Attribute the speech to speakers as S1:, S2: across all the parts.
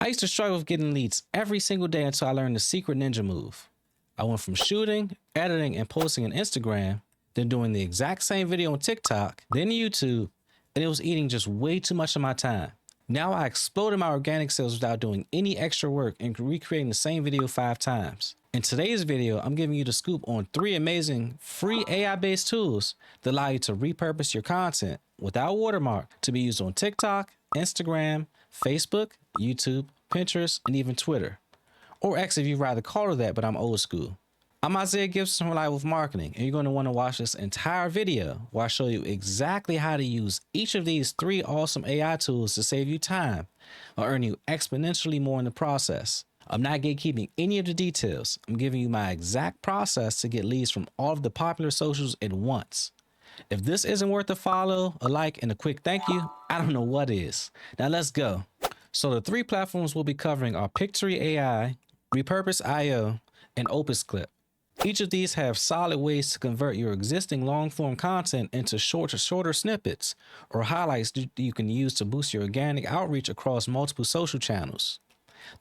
S1: I used to struggle with getting leads every single day until I learned the secret ninja move. I went from shooting, editing, and posting on Instagram, then doing the exact same video on TikTok, then YouTube, and it was eating just way too much of my time. Now I exploded my organic sales without doing any extra work and recreating the same video 5 times. In today's video, I'm giving you the scoop on 3 amazing free AI-based tools that allow you to repurpose your content without watermark to be used on TikTok, Instagram, Facebook, YouTube, Pinterest, and even Twitter. Or X if you'd rather call it that, but I'm old school. I'm Isaiah Gibson from Lightwolf Marketing, and you're going to want to watch this entire video where I show you exactly how to use each of these 3 awesome AI tools to save you time or earn you exponentially more in the process. I'm not gatekeeping any of the details. I'm giving you my exact process to get leads from all of the popular socials at once. If this isn't worth a follow, a like, and a quick thank you, I don't know what is. Now let's go. So the 3 platforms we'll be covering are Pictory AI, Repurpose IO, and Opus Clip. Each of these have solid ways to convert your existing long-form content into shorter snippets or highlights that you can use to boost your organic outreach across multiple social channels.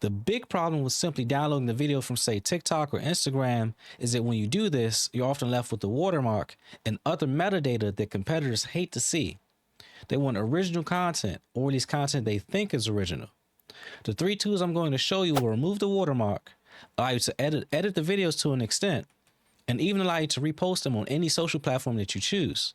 S1: The big problem with simply downloading the video from, say, TikTok or Instagram is that when you do this, you're often left with the watermark and other metadata that competitors hate to see. They want original content, or at least content they think is original. The 3 tools I'm going to show you will remove the watermark, allow you to edit the videos to an extent, and even allow you to repost them on any social platform that you choose.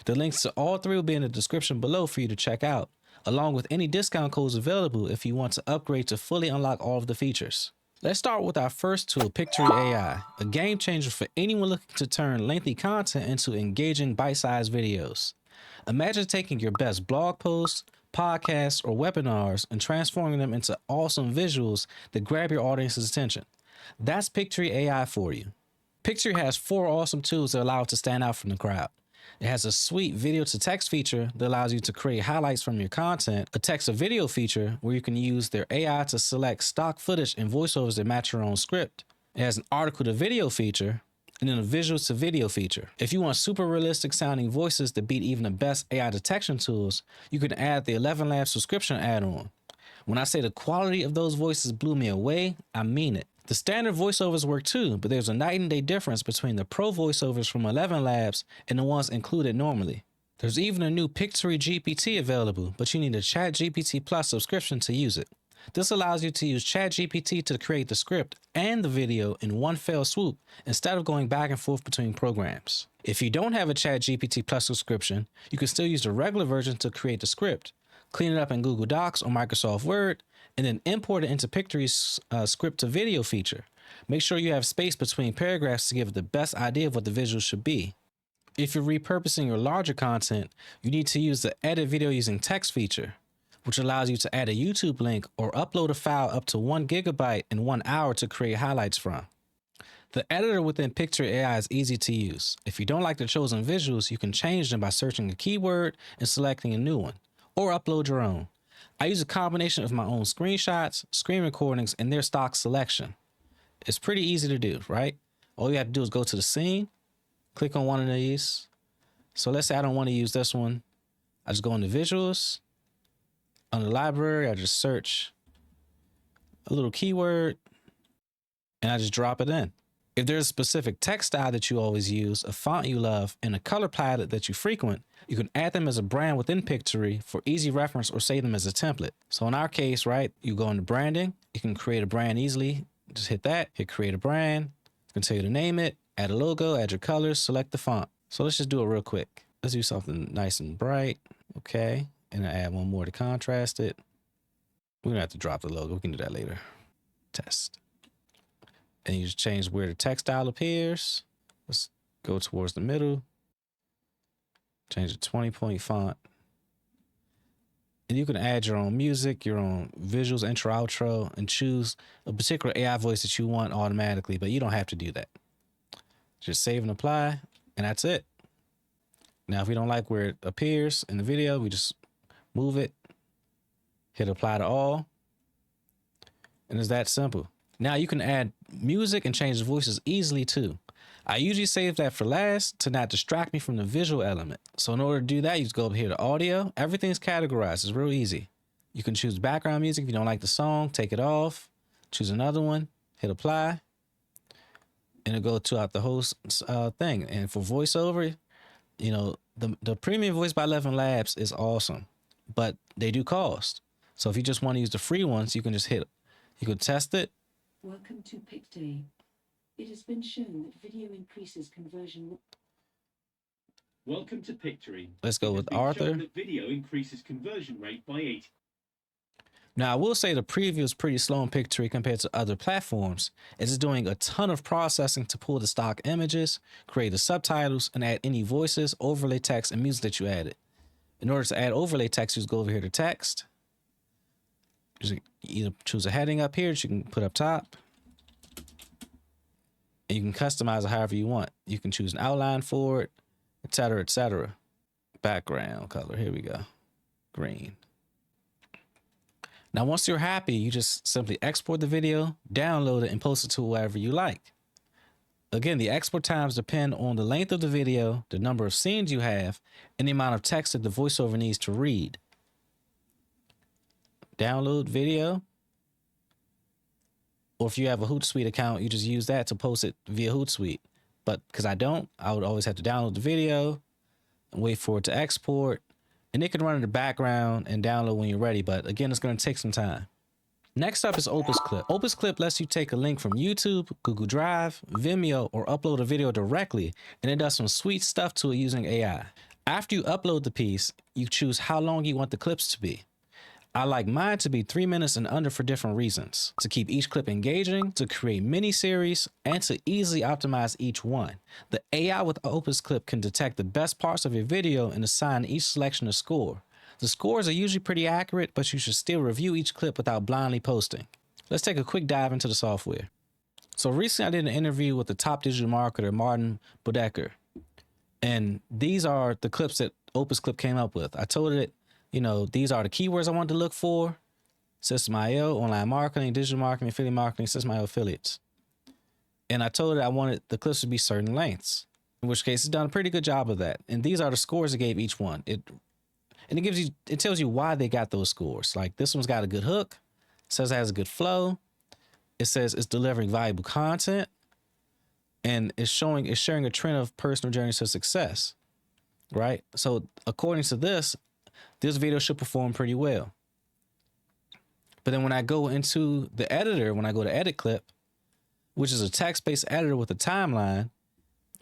S1: The links to all 3 will be in the description below for you to check out, along with any discount codes available if you want to upgrade to fully unlock all of the features. Let's start with our first tool, Pictory AI, a game changer for anyone looking to turn lengthy content into engaging bite-sized videos. Imagine taking your best blog posts, podcasts, or webinars and transforming them into awesome visuals that grab your audience's attention. That's Pictory AI for you. Pictory has 4 awesome tools that allow it to stand out from the crowd. It has a sweet video to text feature that allows you to create highlights from your content, a text to video feature where you can use their AI to select stock footage and voiceovers that match your own script. It has an article to video feature, and then a visuals to video feature. If you want super realistic sounding voices that beat even the best AI detection tools, you can add the 11 Labs subscription add-on. When I say the quality of those voices blew me away, I mean it. The standard voiceovers work too, but there's a night and day difference between the pro voiceovers from 11 Labs and the ones included normally. There's even a new Pictory GPT available, but you need a ChatGPT Plus subscription to use it. This allows you to use ChatGPT to create the script and the video in one fell swoop instead of going back and forth between programs. If you don't have a ChatGPT Plus subscription, you can still use the regular version to create the script, clean it up in Google Docs or Microsoft Word, and then import it into Pictory's script to video feature. Make sure you have space between paragraphs to give it the best idea of what the visual should be. If you're repurposing your larger content, you need to use the edit video using text feature, which allows you to add a YouTube link or upload a file up to 1 GB in 1 hour to create highlights from. The editor within Pictory AI is easy to use. If you don't like the chosen visuals, you can change them by searching a keyword and selecting a new one, or upload your own. I use a combination of my own screenshots, screen recordings, and their stock selection. It's pretty easy to do, right? All you have to do is go to the scene, click on one of these. So let's say I don't want to use this one. I just go into visuals. On the library, I just search a little keyword and I just drop it in. If there's a specific text style that you always use, a font you love, and a color palette that you frequent, you can add them as a brand within Pictory for easy reference or save them as a template. So in our case, right, you go into branding, you can create a brand easily. Just hit that, hit create a brand. It's gonna tell you to name it, add a logo, add your colors, select the font. So let's just do it real quick. Let's do something nice and bright. Okay. And I add one more to contrast it. We're gonna have to drop the logo. We can do that later. Test. And you just change where the text style appears. Let's go towards the middle. Change the 20-point font. And you can add your own music, your own visuals, intro, outro, and choose a particular AI voice that you want automatically, but you don't have to do that. Just save and apply, and that's it. Now, if we don't like where it appears in the video, we just move it, hit apply to all, and it's that simple. Now you can add music and change the voices easily too. I usually save that for last to not distract me from the visual element. So in order to do that, you just go up here to audio. Everything's categorized. It's real easy. You can choose background music. If you don't like the song, take it off, choose another one, hit apply, and it'll go throughout the whole thing. And for voiceover, you know, the premium voice by 11 Labs is awesome, but they do cost. So if you just want to use the free ones, you can just you can test it.
S2: Welcome to Pictory. It has been shown that video increases conversion.
S3: Welcome to Pictory.
S1: Let's go with Arthur.
S3: That video increases conversion rate by 80.
S1: Now, I will say the preview is pretty slow in Pictory compared to other platforms. It's doing a ton of processing to pull the stock images, create the subtitles, and add any voices, overlay text, and music that you added. In order to add overlay text, you just go over here to text. You either choose a heading up here that you can put up top. And you can customize it however you want. You can choose an outline for it, etc., etc. Background color, here we go. Green. Now, once you're happy, you just simply export the video, download it, and post it to wherever you like. Again, the export times depend on the length of the video, the number of scenes you have, and the amount of text that the voiceover needs to read. Download video. Or if you have a Hootsuite account, you just use that to post it via Hootsuite. But because I don't, I would always have to download the video and wait for it to export. And it can run in the background and download when you're ready. But again, it's going to take some time. Next up is Opus Clip. Opus Clip lets you take a link from YouTube, Google Drive, Vimeo, or upload a video directly. And it does some sweet stuff to it using AI. After you upload the piece, you choose how long you want the clips to be. I like mine to be 3 minutes and under for different reasons. To keep each clip engaging, to create mini-series, and to easily optimize each one. The AI with Opus Clip can detect the best parts of your video and assign each selection a score. The scores are usually pretty accurate, but you should still review each clip without blindly posting. Let's take a quick dive into the software. So recently I did an interview with the top digital marketer, Martin Bodecker. And these are the clips that Opus Clip came up with. I told it, you know, these are the keywords I wanted to look for. System IO, online marketing, digital marketing, affiliate marketing, System IO affiliates. And I told it I wanted the clips to be certain lengths, in which case it's done a pretty good job of that. And these are the scores it gave each one. It tells you why they got those scores. Like this one's got a good hook, says it has a good flow. It says it's delivering valuable content, and it's sharing a trend of personal journeys to success. Right? So according to this video should perform pretty well. But then when I go into the editor, when I go to edit clip, which is a text-based editor with a timeline,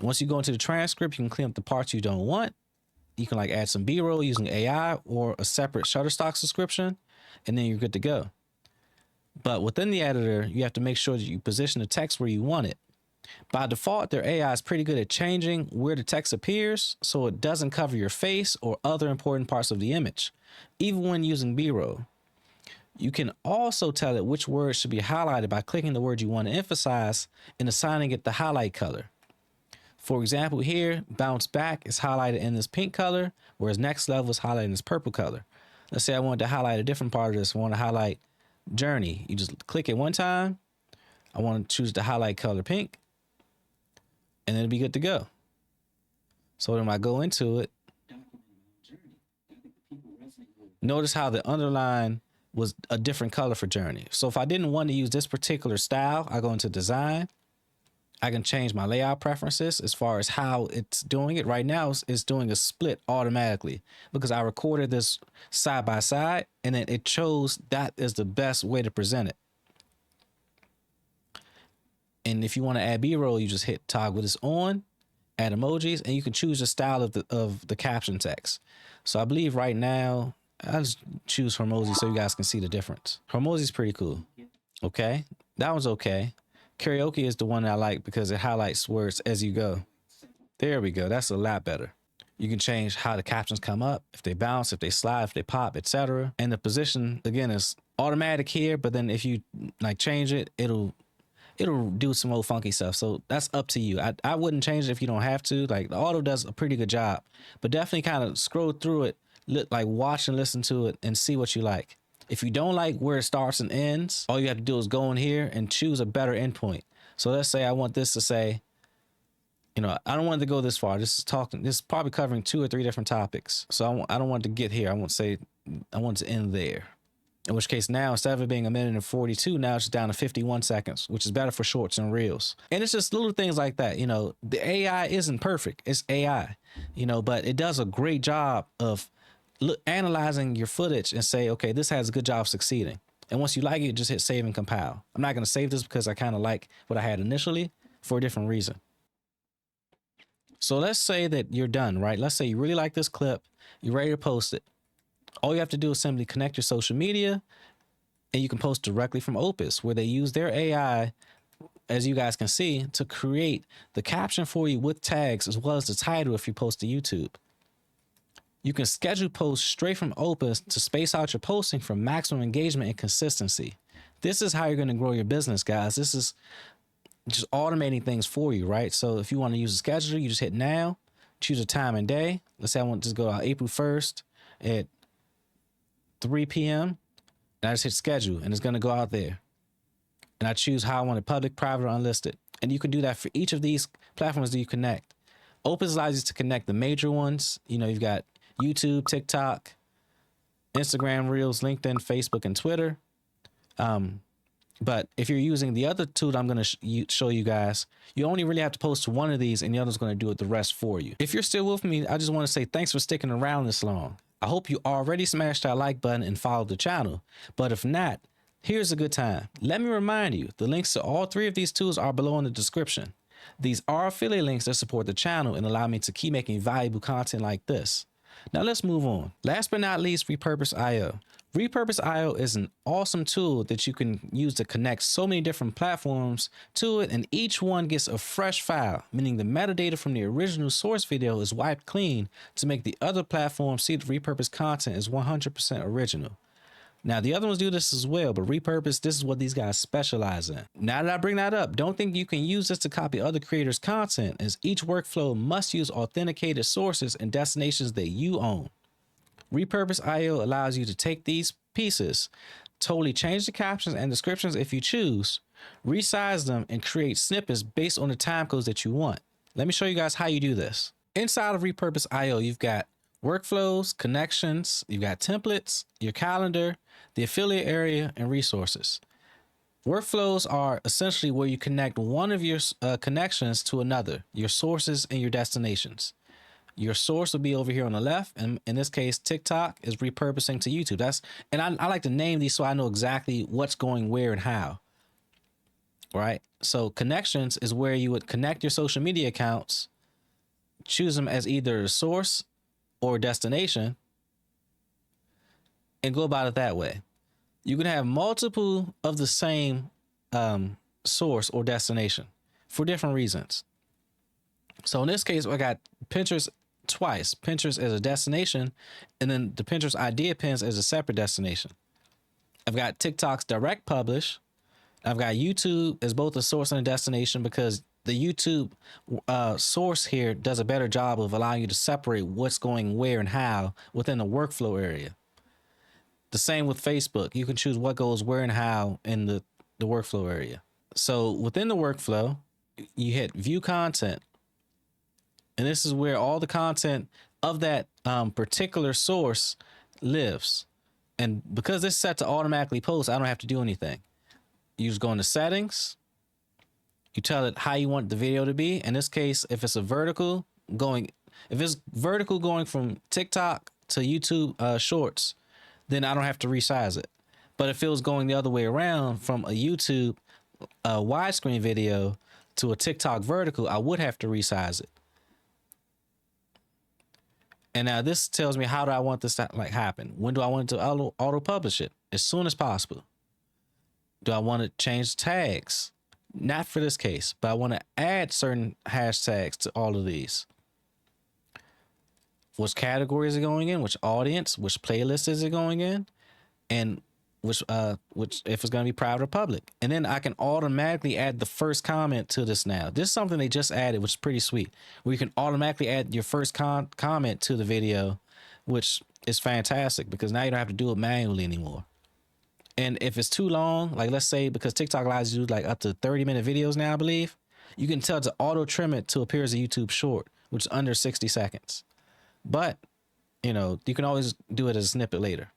S1: once you go into the transcript, you can clean up the parts you don't want. You can like add some B-roll using AI or a separate Shutterstock subscription, and then you're good to go. But within the editor, you have to make sure that you position the text where you want it. By default, their AI is pretty good at changing where the text appears so it doesn't cover your face or other important parts of the image, even when using B-roll. You can also tell it which words should be highlighted by clicking the word you want to emphasize and assigning it the highlight color. For example, here, bounce back is highlighted in this pink color, whereas next level is highlighted in this purple color. Let's say I wanted to highlight a different part of this. I want to highlight journey. You just click it one time. I want to choose the highlight color pink, and it'll be good to go. So when I go into it, notice how the underline was a different color for journey. So if I didn't want to use this particular style, I go into design. I can change my layout preferences as far as how it's doing it. Right now, it's doing a split automatically because I recorded this side by side and then it chose that is the best way to present it. And if you want to add B-roll, you just hit toggle this on, add emojis, and you can choose the style of the caption text. So I believe right now, I'll just choose Hormozy so you guys can see the difference. Hormozy is pretty cool. Okay, that one's okay. Karaoke is the one that I like because it highlights words as you go. There we go. That's a lot better. You can change how the captions come up, if they bounce, if they slide, if they pop, etc. And the position, again, is automatic here, but then if you like change it, it'll do some old funky stuff. So that's up to you. I wouldn't change it if you don't have to. Like the auto does a pretty good job, but definitely kind of scroll through it, like watch and listen to it and see what you like. If you don't like where it starts and ends, all you have to do is go in here and choose a better endpoint. So let's say I want this to say, you know, I don't want it to go this far. This is probably covering 2 or 3 different topics. So I don't want it to get here. I want it to end there. In which case now, instead of it being 1:42, now it's down to 51 seconds, which is better for shorts and reels. And it's just little things like that. You know, the AI isn't perfect. It's AI, you know, but it does a great job of analyzing your footage and say, okay, this has a good job of succeeding. And once you like it, just hit save and compile. I'm not going to save this because I kind of like what I had initially for a different reason. So let's say that you're done, right? Let's say you really like this clip. You're ready to post it. All you have to do is simply connect your social media, and you can post directly from Opus, where they use their AI, as you guys can see, to create the caption for you with tags as well as the title if you post to YouTube. You can schedule posts straight from Opus to space out your posting for maximum engagement and consistency. This is how you're going to grow your business, guys. This is just automating things for you, right? So if you want to use a scheduler, you just hit now, choose a time and day. Let's say I want to just go out April 1st at 3 p.m. and I just hit schedule and it's going to go out there. And I choose how I want it, public, private, or unlisted. And you can do that for each of these platforms that you connect. Opus allows you to connect the major ones. You know, you've got YouTube, TikTok, Instagram, Reels, LinkedIn, Facebook, and Twitter. But if you're using the other two that I'm going to show you guys, you only really have to post to one of these and the other's going to do it the rest for you. If you're still with me, I just want to say thanks for sticking around this long. I hope you already smashed that like button and followed the channel. But if not, here's a good time. Let me remind you, the links to all three of these tools are below in the description. These are affiliate links that support the channel and allow me to keep making valuable content like this. Now let's move on. Last but not least, Repurpose IO. Repurpose IO is an awesome tool that you can use to connect so many different platforms to it, and each one gets a fresh file, meaning the metadata from the original source video is wiped clean to make the other platforms see the repurposed content is 100% original. Now, the other ones do this as well, but Repurpose, this is what these guys specialize in. Now that I bring that up, don't think you can use this to copy other creators' content, as each workflow must use authenticated sources and destinations that you own. Repurpose IO allows you to take these pieces, totally change the captions and descriptions if you choose, resize them, and create snippets based on the time codes that you want. Let me show you guys how you do this. Inside of Repurpose IO, you've got workflows, connections, you've got templates, your calendar, the affiliate area, and resources. Workflows are essentially where you connect one of your connections to another, your sources and your destinations. Your source will be over here on the left, and in this case, TikTok is repurposing to YouTube. I like to name these so I know exactly what's going where and how. Right? So connections is where you would connect your social media accounts, choose them as either a source or destination, and go about it that way. You can have multiple of the same source or destination for different reasons. So in this case, I got Pinterest twice. Pinterest as a destination, and then the Pinterest idea pins as a separate destination. I've got TikTok's direct publish. I've got YouTube as both a source and a destination, because the YouTube source here does a better job of allowing you to separate what's going where and how within the workflow area. The same with Facebook. You can choose what goes where and how in the workflow area. So within the workflow, you hit view content. And this is where all the content of that particular source lives. And because this is set to automatically post, I don't have to do anything. You just go into settings. You tell it how you want the video to be. In this case, if it's vertical going from TikTok to YouTube shorts, then I don't have to resize it. But if it was going the other way around from a YouTube widescreen video to a TikTok vertical, I would have to resize it. And now this tells me, how do I want this to happen? When do I want it to auto publish it? As soon as possible. Do I want to change tags? Not for this case, but I want to add certain hashtags to all of these. Which categories are going in, which audience, which playlist is it going in, and which if it's going to be private or public. And then I can automatically add the first comment to this now. This is something they just added, which is pretty sweet, where you can automatically add your first comment to the video, which is fantastic because now you don't have to do it manually anymore. And if it's too long, like let's say, because TikTok allows you to do like up to 30-minute videos now, I believe, you can tell it to auto trim it to appear as a YouTube short, which is under 60 seconds. But, you know, you can always do it as a snippet later.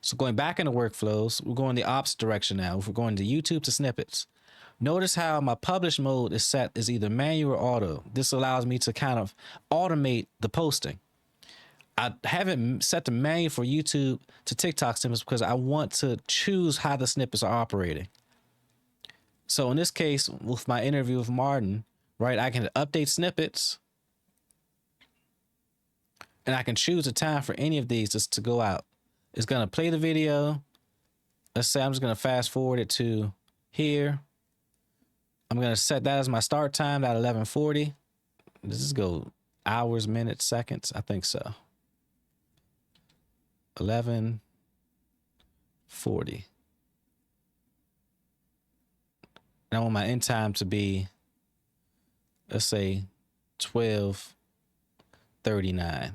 S1: So going back into workflows, we're going the opposite direction now. We're going to YouTube to snippets. Notice how my publish mode is set as either manual or auto. This allows me to kind of automate the posting. I haven't set the manual for YouTube to TikTok snippets because I want to choose how the snippets are operating. So in this case, with my interview with Martin, right, I can update snippets and I can choose a time for any of these just to go out. It's going to play the video. Let's say I'm just going to fast forward it to here. I'm going to set that as my start time, at 11:40. Does this go hours, minutes, seconds? I think so. 11:40. And I want my end time to be, let's say, 12:39.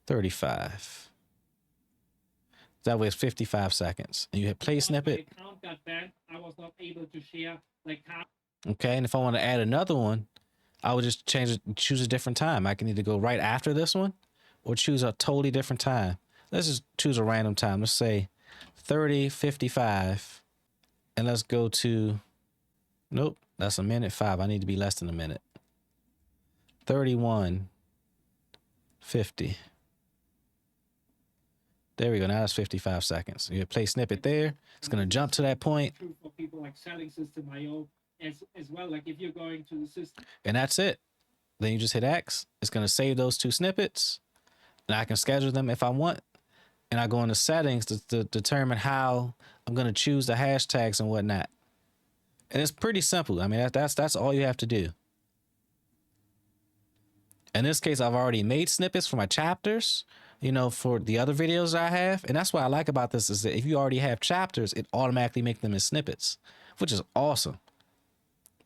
S1: $35. That way it's 55 seconds. And you hit play snippet.
S3: I was not able to share
S1: Okay, and if I want to add another one, I would just choose a different time. I can either go right after this one or choose a totally different time. Let's just choose a random time. Let's say 30:55. And let's go to, nope, that's a minute 5. I need to be less than a minute. 31:50. There we go. Now that's 55 seconds. You play snippet there. It's going to jump to that point.
S3: True for people like selling system IO as well. Like if you're going to the system.
S1: And that's it. Then you just hit X. It's going to save those 2 snippets. And I can schedule them if I want. And I go into settings to determine how I'm going to choose the hashtags and whatnot. And it's pretty simple. I mean, that's all you have to do. In this case, I've already made snippets for my chapters, you know, for the other videos I have. And that's what I like about this is that if you already have chapters, it automatically makes them as snippets, which is awesome.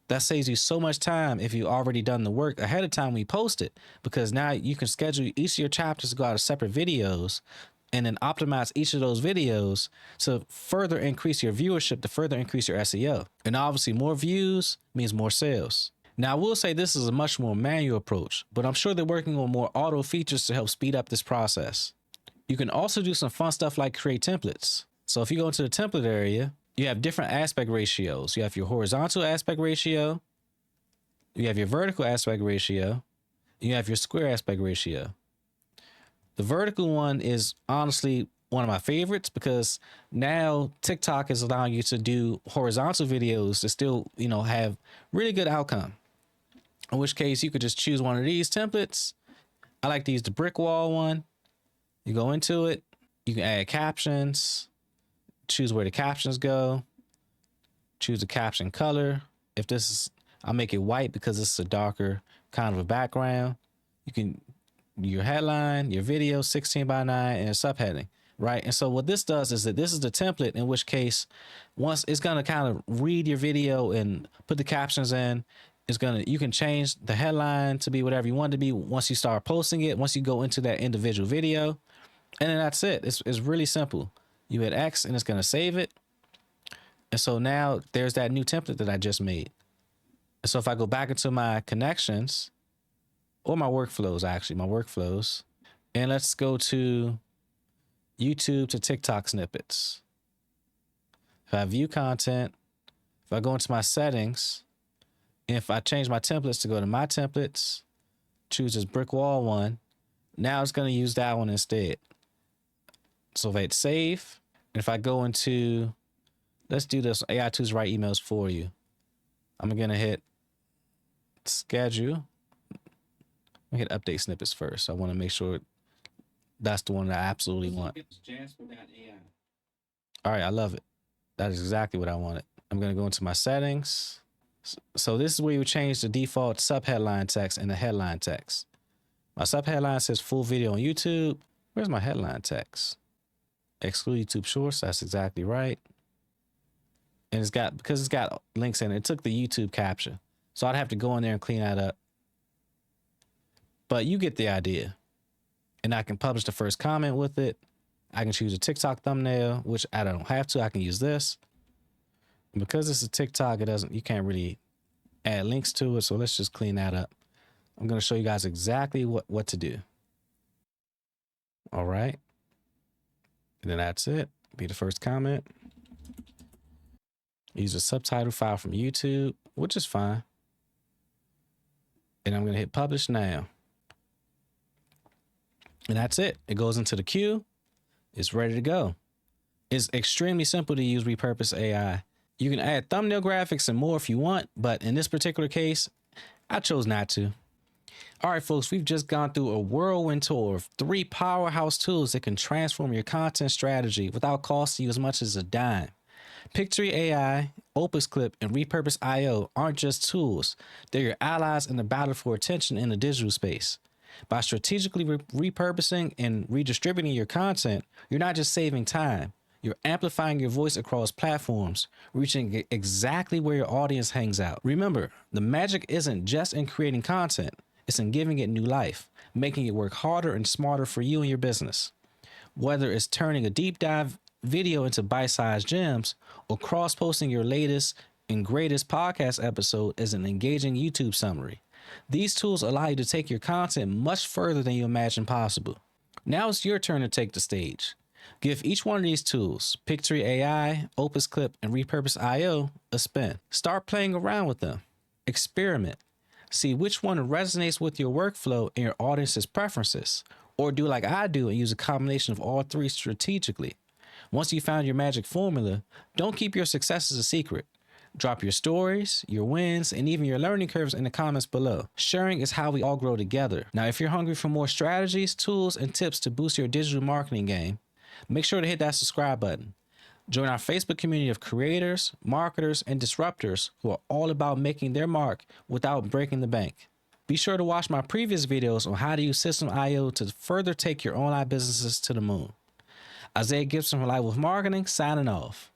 S1: That saves you so much time if you already done the work ahead of time when you post it, because now you can schedule each of your chapters to go out as separate videos and then optimize each of those videos to further increase your viewership, to further increase your SEO. And obviously more views means more sales. Now, I will say this is a much more manual approach, but I'm sure they're working on more auto features to help speed up this process. You can also do some fun stuff like create templates. So if you go into the template area, you have different aspect ratios. You have your horizontal aspect ratio, you have your vertical aspect ratio, you have your square aspect ratio. The vertical one is honestly one of my favorites because now TikTok is allowing you to do horizontal videos to still, you know, have really good outcome. In which case you could just choose one of these templates. I like to use the brick wall one. You go into it, you can add captions, choose where the captions go, choose the caption color. If this is, I'll make it white because it's a darker kind of a background. You can, your headline, your video, 16:9, and a subheading. Right. And so what this does is that this is the template, in which case once it's going to kind of read your video and put the captions in, it's going to, you can change the headline to be whatever you want it to be once you start posting it, once you go into that individual video. And then that's it. It's really simple. You hit X and it's going to save it. And so now there's that new template that I just made. And so if I go back into my connections or my workflows, actually my workflows, and let's go to YouTube to TikTok snippets. If I view content, if I go into my settings, and if I change my templates to go to my templates, choose this brick wall one, now it's going to use that one instead. So if I hit save, and if I go into, let's do this, AI tools write emails for you. I'm going to hit schedule. I hit update snippets first. I want to make sure that's the one that I absolutely want. All right, I love it. That is exactly what I wanted. I'm going to go into my settings. So this is where you change the default subheadline text and the headline text. My subheadline says full video on YouTube. Where's my headline text? Exclude YouTube Shorts. That's exactly right. And it's got, because it's got links in it, it took the YouTube caption. So I'd have to go in there and clean that up. But you get the idea. And I can publish the first comment with it. I can choose a TikTok thumbnail, which I don't have to. I can use this. And because it's a TikTok, it doesn't, you can't really add links to it. So let's just clean that up. I'm going to show you guys exactly what to do. All right. And then that's it. Be the first comment. Use a subtitle file from YouTube, which is fine. And I'm going to hit publish now. And that's it. It goes into the queue. It's ready to go. It's extremely simple to use Repurpose AI. You can add thumbnail graphics and more if you want, but in this particular case, I chose not to. All right, folks, we've just gone through a whirlwind tour of 3 powerhouse tools that can transform your content strategy without costing you as much as a dime. Pictory AI, Opus Clip, and Repurpose IO aren't just tools. They're your allies in the battle for attention in the digital space. By strategically repurposing and redistributing your content, you're not just saving time. You're amplifying your voice across platforms, reaching exactly where your audience hangs out. Remember, the magic isn't just in creating content. It's in giving it new life, making it work harder and smarter for you and your business. Whether it's turning a deep dive video into bite-sized gems or cross-posting your latest and greatest podcast episode as an engaging YouTube summary, these tools allow you to take your content much further than you imagined possible. Now it's your turn to take the stage. Give each one of these tools, Pictory AI, Opus Clip, and Repurpose IO, a spin. Start playing around with them. Experiment. See which one resonates with your workflow and your audience's preferences. Or do like I do and use a combination of all 3 strategically. Once you found your magic formula, don't keep your successes a secret. Drop your stories, your wins, and even your learning curves in the comments below. Sharing is how we all grow together. Now, if you're hungry for more strategies, tools, and tips to boost your digital marketing game, make sure to hit that subscribe button. Join our Facebook community of creators, marketers, and disruptors who are all about making their mark without breaking the bank. Be sure to watch my previous videos on how to use System IO to further take your online businesses to the moon. Isaiah Gibson from Lightwolf Marketing, signing off.